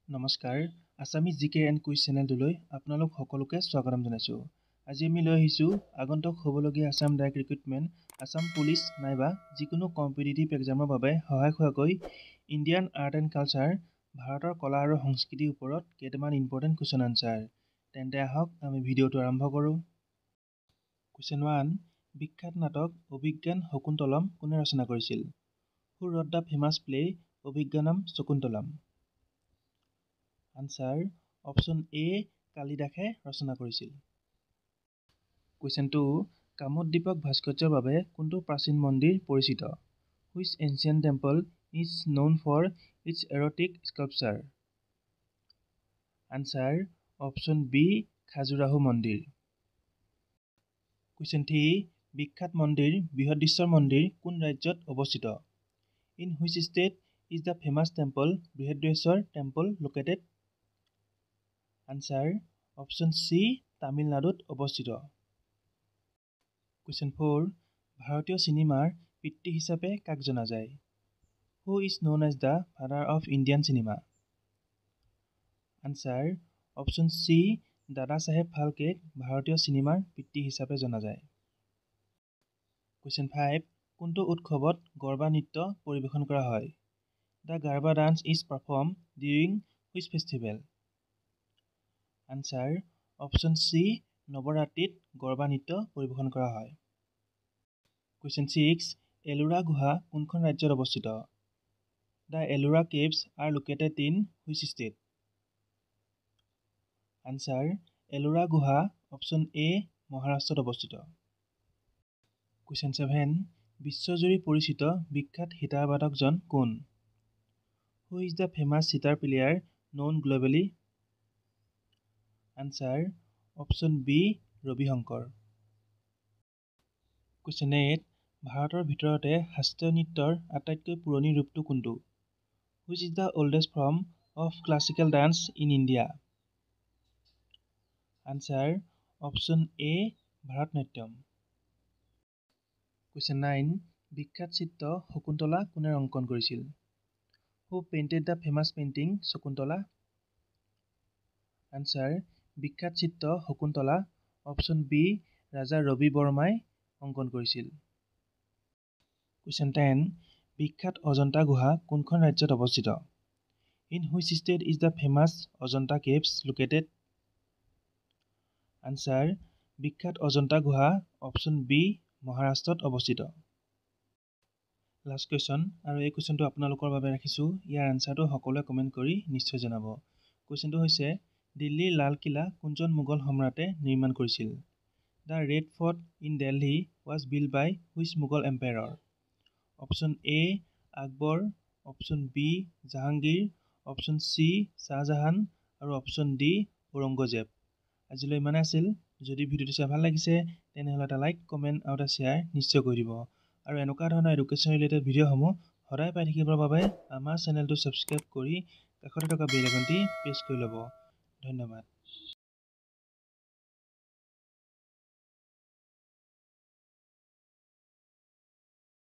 নমস্কাৰ আসামিজ জিকে and quiz চেনেলটোলৈ আপোনালোক সকলোকে স্বাগতম জনাইছোঁ। আজি আমি লৈ আহিছোঁ আগন্তুক হ'বলগীয়া Assam direct recruitment, Assam police নাইবা যিকোনো কম্পিটিটিভ এক্সামৰ বাবে সহায় হোৱাকৈ ইণ্ডিয়ান আৰ্ট এণ্ড কালচাৰ, ভাৰতৰ কলা আৰু সংস্কৃতিৰ ওপৰত কেইটামান ইম্পৰ্টেণ্ট কুৱেশ্যন আনচাৰ। তেন্তে আহক আমি ভিডিঅ'টো আৰম্ভ কৰোঁ। কুৱেশ্যন 1, বিখ্যাত নাটক অভিজ্ঞান শকুন্তলম কোনে ৰচনা কৰিছিল? Who wrote the famous play Abhijnanam Shakuntalam? Answer option A কালিদাসে ৰচনা কৰিছিল। কুৱেশ্যন 2, কামোদ্দীপক ভাস্কৰ্যৰ বাবে কোনটো প্ৰাচীন মন্দিৰ পৰিচিত? Which ancient temple is known for its erotic sculpture? Answer option B Khajuraho মন্দিৰ। কুৱেশ্যন 3, বিখ্যাত মন্দিৰ বৃহদীশ্বৰ মন্দিৰ কোন ৰাজ্যত অৱস্থিত? In which state is the famous temple Brihadeeswara temple located? Answer option C তামিলনাডুত অৱস্থিত। কুৱেশ্যন 4, ভাৰতীয় চিনেমাৰ পিতৃ হিচাপে কাক জনা যায়? Who is known as the father of Indian cinema? Answer option C Dadasaheb ফাল্কেক ভাৰতীয় চিনেমাৰ পিতৃ হিচাপে জনা যায়। কুৱেশ্যন 5, কোনটো উৎসৱত গৰবা নৃত্য পৰিৱেশন কৰা হয়? The Garba dance is perform during which festival? Answer option C নৱৰাত্ৰিত গৰবা নৃত্য পৰিৱেশন কৰা হয়। কুৱেশ্যন 6, এলোৰা গুহা কোনখন ৰাজ্যত অৱস্থিত? The Ellora caves are located in which state? Answer Ellora গুহা অপশ্যন এ মহাৰাষ্ট্ৰত অৱস্থিত। কুৱেশ্যন 7, বিশ্বজুৰি পৰিচিত বিখ্যাত সিতাৰবাদকজন কোন? Who is the famous sitar player known globally? Answer option B Ravi Shankar. Question 8, ভাৰতৰ ভিতৰতে শাস্ত্ৰীয় নৃত্যৰ আটাইতকৈ পুৰণি ৰূপটো কোনটো? Which is the oldest form of classical dance in India? Answer option A Bharatanatyam. Question 9, বিখ্যাত চিত্ৰ শকুন্তলা কোনে অংকন কৰিছিল? Who painted the famous painting Shakuntala? Answer বিখ্যাত চিত্ৰ শকুন্তলা অপশ্যন বি ৰাজা ৰবি বৰ্মাই অংকন কৰিছিল। কুৱেশ্যন 10, বিখ্যাত অজন্তা গুহা কোনখন ৰাজ্যত অৱস্থিত? In which state is the famous Ajanta caves located? Answer বিখ্যাত অজন্তা গুহা অপশ্যন বি মহাৰাষ্ট্ৰত অৱস্থিত। লাষ্ট কুৱেশ্যন, আৰু এই কুৱেশ্যনটো আপোনালোকৰ বাবে ৰাখিছোঁ। ইয়াৰ আনচাৰটো সকলোৱে কমেণ্ট কৰি নিশ্চয় জনাব। কুৱেশ্যনটো হৈছে দিল্লীৰ লালকিল্লা কোনজন মোগল সম্ৰাটে নিৰ্মাণ কৰিছিল? The Red Fort in Delhi was built by which Mughal empire? Option A Akbar, option B Jahangir, option C Shahjahan আৰু অপশ্যন ডি ঔৰংগজেব। আজিলৈ ইমানে আছিল। যদি ভিডিঅ'টো চাই ভাল লাগিছে তেনেহ'লে এটা লাইক, কমেণ্ট আৰু এটা শ্বেয়াৰ নিশ্চয় কৰি দিব। আৰু এনেকুৱা ধৰণৰ এডুকেশ্যন ৰিলেটেড ভিডিঅ'সমূহ সদায় পাই থাকিবৰ বাবে আমাৰ চেনেলটো ছাবস্ক্ৰাইব কৰি কাষতে থকা বেল আইকনটি প্ৰেছ কৰি ল'ব। ধন্যবাদ।